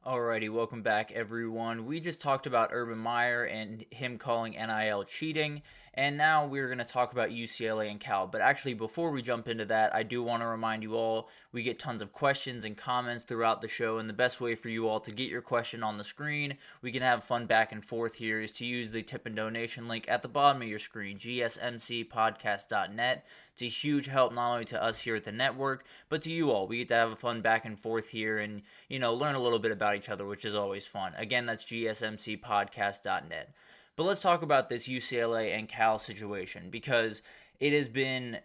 Alrighty, welcome back, everyone. We just talked about Urban Meyer and him calling NIL cheating, and now we're going to talk about UCLA and Cal. But actually, before we jump into that, I do want to remind you all we get tons of questions and comments throughout the show, and the best way for you all to get your question on the screen, we can have fun back and forth here, is to use the tip and donation link at the bottom of your screen, GSMCPodcast.net. It's a huge help not only to us here at the network, but to you all. We get to have a fun back and forth here and, learn a little bit about each other, which is always fun. Again, that's GSMCPodcast.net. But let's talk about this UCLA and Cal situation, because it has been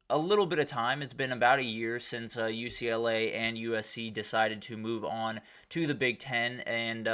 a little bit of time. It's been about a year since UCLA and USC decided to move on to the Big Ten, and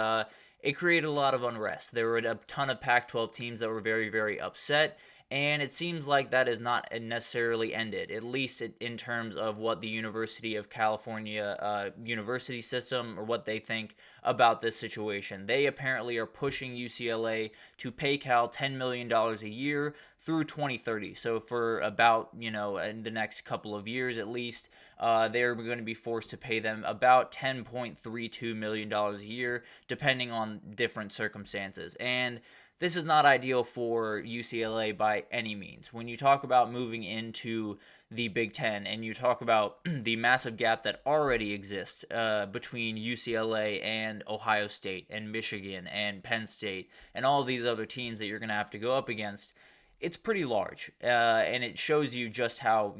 it created a lot of unrest. There were a ton of Pac-12 teams that were very, very upset, and it seems like that has not necessarily ended, at least in terms of what the University of California university system, or what they think about this situation. They apparently are pushing UCLA to pay Cal $10 million a year through 2030. So for about, in the next couple of years at least, they're going to be forced to pay them about $10.32 million a year, depending on different circumstances. And this is not ideal for UCLA by any means. When you talk about moving into the Big Ten and you talk about the massive gap that already exists between UCLA and Ohio State and Michigan and Penn State and all of these other teams that you're going to have to go up against, it's pretty large. And it shows you just how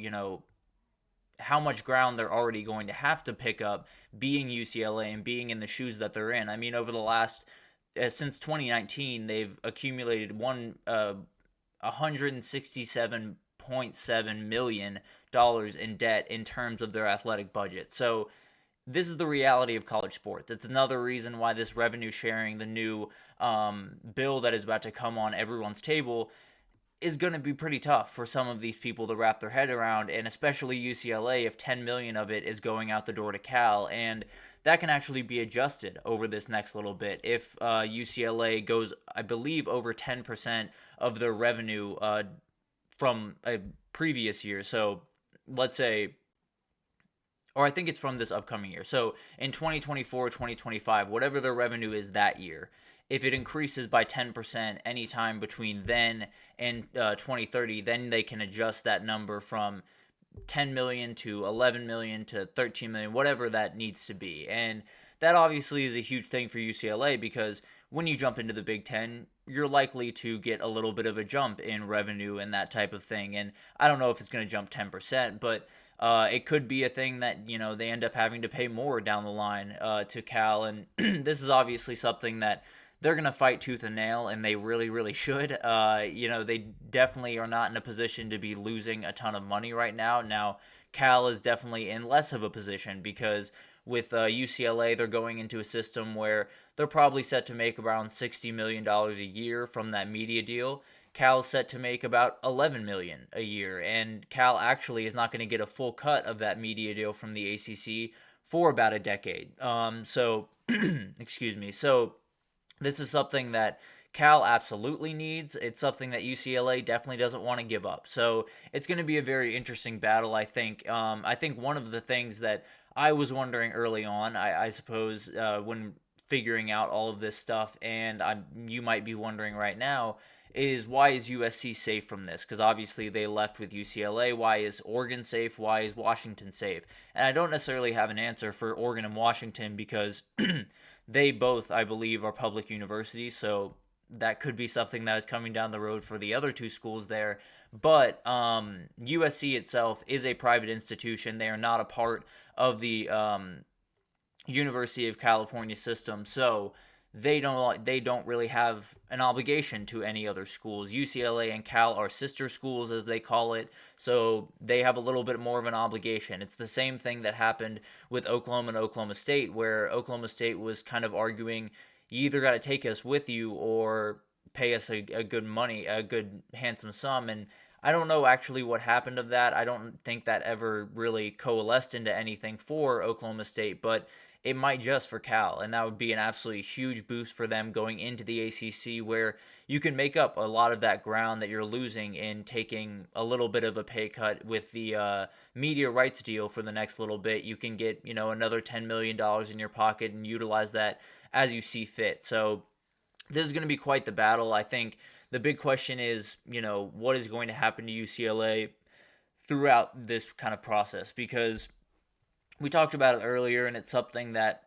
much ground they're already going to have to pick up being UCLA and being in the shoes that they're in. I mean, over the last since 2019, they've accumulated $167.7 million in debt in terms of their athletic budget. So this is the reality of college sports. It's another reason why this revenue sharing, the new bill that is about to come on everyone's table, is going to be pretty tough for some of these people to wrap their head around, and especially UCLA if $10 million of it is going out the door to Cal. And that can actually be adjusted over this next little bit if UCLA goes, I believe, over 10% of their revenue from a previous year. So let's say, or I think it's from this upcoming year. So in 2024, 2025, whatever their revenue is that year, if it increases by 10% anytime between then and 2030, then they can adjust that number from 10 million to 11 million to 13 million, whatever that needs to be. And that obviously is a huge thing for UCLA, because when you jump into the Big Ten, you're likely to get a little bit of a jump in revenue and that type of thing. And I don't know if it's going to jump 10%, but it could be a thing that, they end up having to pay more down the line to Cal. And this is obviously something that they're going to fight tooth and nail, and they really, really should. They definitely are not in a position to be losing a ton of money right now. Now, Cal is definitely in less of a position, because with UCLA, they're going into a system where they're probably set to make around $60 million a year from that media deal. Cal's set to make about $11 million a year, and Cal actually is not going to get a full cut of that media deal from the ACC for about a decade. Excuse me. So this is something that Cal absolutely needs. It's something that UCLA definitely doesn't want to give up. So it's going to be a very interesting battle, I think. I think one of the things that I was wondering early on, I suppose, when figuring out all of this stuff, and you might be wondering right now, is why is USC safe from this? Because obviously they left with UCLA. Why is Oregon safe? Why is Washington safe? And I don't necessarily have an answer for Oregon and Washington, because they both, I believe, are public universities, so that could be something that is coming down the road for the other two schools there. But USC itself is a private institution. They are not a part of the University of California system, so they don't really have an obligation to any other schools. UCLA and Cal are sister schools, as they call it, so they have a little bit more of an obligation. It's the same thing that happened with Oklahoma and Oklahoma State, where Oklahoma State was kind of arguing, you either got to take us with you or pay us a good handsome sum. And I don't know actually what happened of that. I don't think that ever really coalesced into anything for Oklahoma State, but it might just for Cal, and that would be an absolutely huge boost for them going into the ACC, where you can make up a lot of that ground that you're losing in taking a little bit of a pay cut with the media rights deal for the next little bit. You can get, another $10 million in your pocket and utilize that as you see fit. So this is going to be quite the battle. I think the big question is, what is going to happen to UCLA throughout this kind of process, because we talked about it earlier, and it's something that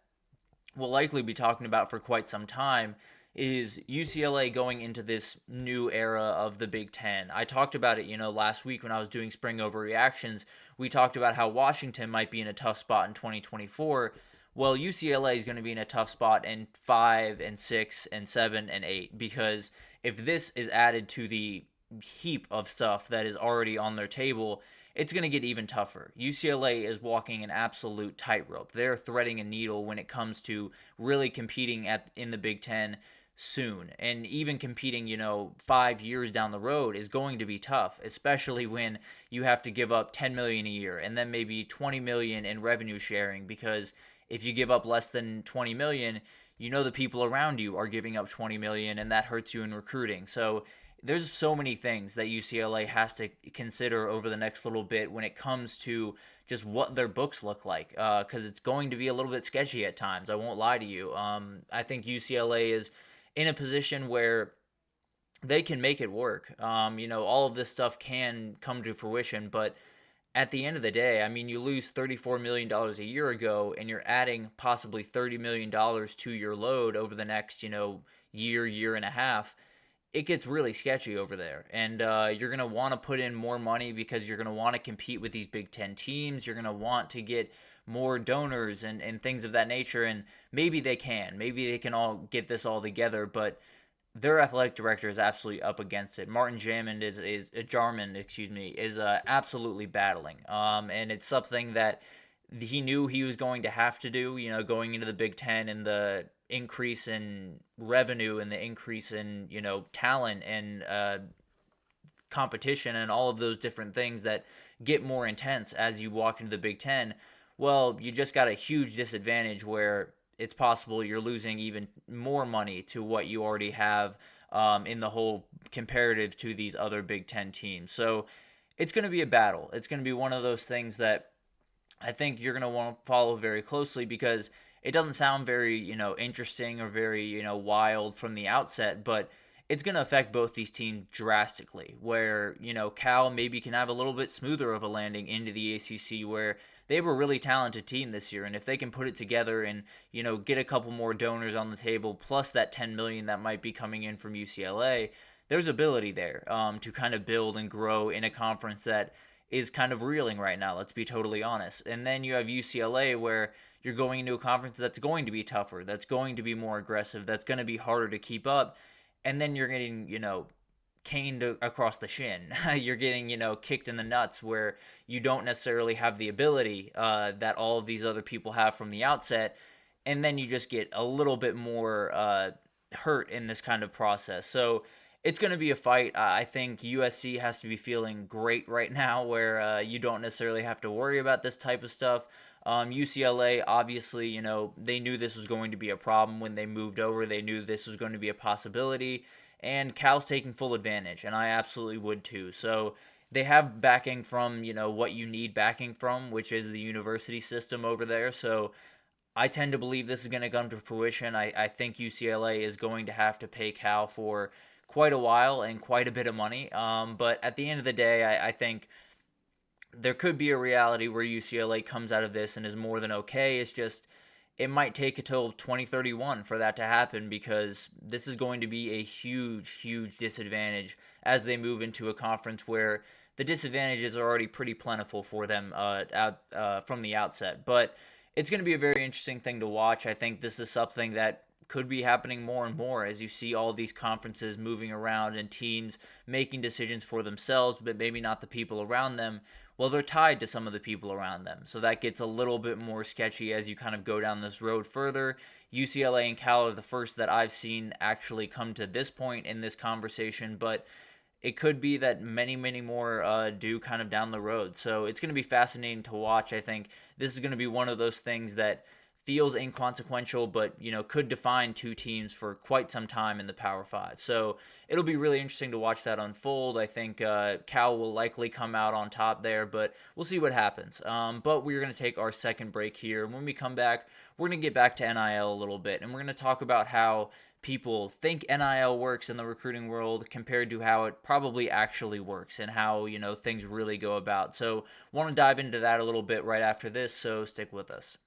we'll likely be talking about for quite some time, is UCLA going into this new era of the Big Ten. I talked about it, last week when I was doing spring overreactions. We talked about how Washington might be in a tough spot in 2024. Well, UCLA is going to be in a tough spot in 5 and 6 and 7 and 8, because if this is added to the heap of stuff that is already on their table, it's going to get even tougher. UCLA is walking an absolute tightrope. They're threading a needle when it comes to really competing in the Big Ten soon. And even competing, 5 years down the road is going to be tough, especially when you have to give up $10 million a year and then maybe $20 million in revenue sharing, because if you give up less than $20 million, the people around you are giving up $20 million, and that hurts you in recruiting. So there's so many things that UCLA has to consider over the next little bit when it comes to just what their books look like, because it's going to be a little bit sketchy at times. I won't lie to you. I think UCLA is in a position where they can make it work. All of this stuff can come to fruition, but at the end of the day, I mean, you lose $34 million a year ago, and you're adding possibly $30 million to your load over the next, year and a half. It gets really sketchy over there, and you're going to want to put in more money because you're going to want to compete with these Big Ten teams. You're going to want to get more donors and things of that nature, and maybe they can. Maybe they can all get this all together, but their athletic director is absolutely up against it. Martin Jarmond is absolutely battling, and it's something that he knew he was going to have to do, going into the Big Ten, and the increase in revenue and the increase in, talent and competition and all of those different things that get more intense as you walk into the Big Ten. Well, you just got a huge disadvantage where it's possible you're losing even more money to what you already have in the whole comparative to these other Big Ten teams. So it's going to be a battle. It's going to be one of those things that I think you're going to want to follow very closely, because it doesn't sound very, interesting or very, wild from the outset, but it's going to affect both these teams drastically, where, Cal maybe can have a little bit smoother of a landing into the ACC, where they have a really talented team this year, and if they can put it together and, get a couple more donors on the table, plus that $10 million that might be coming in from UCLA, there's ability there to kind of build and grow in a conference that is kind of reeling right now, let's be totally honest. And then you have UCLA, where you're going into a conference that's going to be tougher, that's going to be more aggressive, that's going to be harder to keep up, and then you're getting, caned across the shin. You're getting, kicked in the nuts, where you don't necessarily have the ability that all of these other people have from the outset, and then you just get a little bit more hurt in this kind of process. So it's going to be a fight. I think USC has to be feeling great right now, where you don't necessarily have to worry about this type of stuff. UCLA, obviously, they knew this was going to be a problem when they moved over. They knew this was going to be a possibility, and Cal's taking full advantage, and I absolutely would too. So they have backing from, what you need backing from, which is the university system over there. So I tend to believe this is going to come to fruition. I think UCLA is going to have to pay Cal for quite a while and quite a bit of money. But at the end of the day, I think there could be a reality where UCLA comes out of this and is more than okay. It's just, it might take until 2031 for that to happen, because this is going to be a huge, huge disadvantage as they move into a conference where the disadvantages are already pretty plentiful for them from the outset. But it's going to be a very interesting thing to watch. I think this is something that could be happening more and more as you see all these conferences moving around and teams making decisions for themselves, but maybe not the people around them. Well, they're tied to some of the people around them. So that gets a little bit more sketchy as you kind of go down this road further. UCLA and Cal are the first that I've seen actually come to this point in this conversation, but it could be that many, many more do kind of down the road. So it's going to be fascinating to watch. I think this is going to be one of those things that feels inconsequential, but could define two teams for quite some time in the Power Five. So it'll be really interesting to watch that unfold. I think Cal will likely come out on top there, but we'll see what happens. But we're going to take our second break here. When we come back, we're going to get back to NIL a little bit, and we're going to talk about how people think NIL works in the recruiting world compared to how it probably actually works and how, things really go about. So want to dive into that a little bit right after this, so stick with us.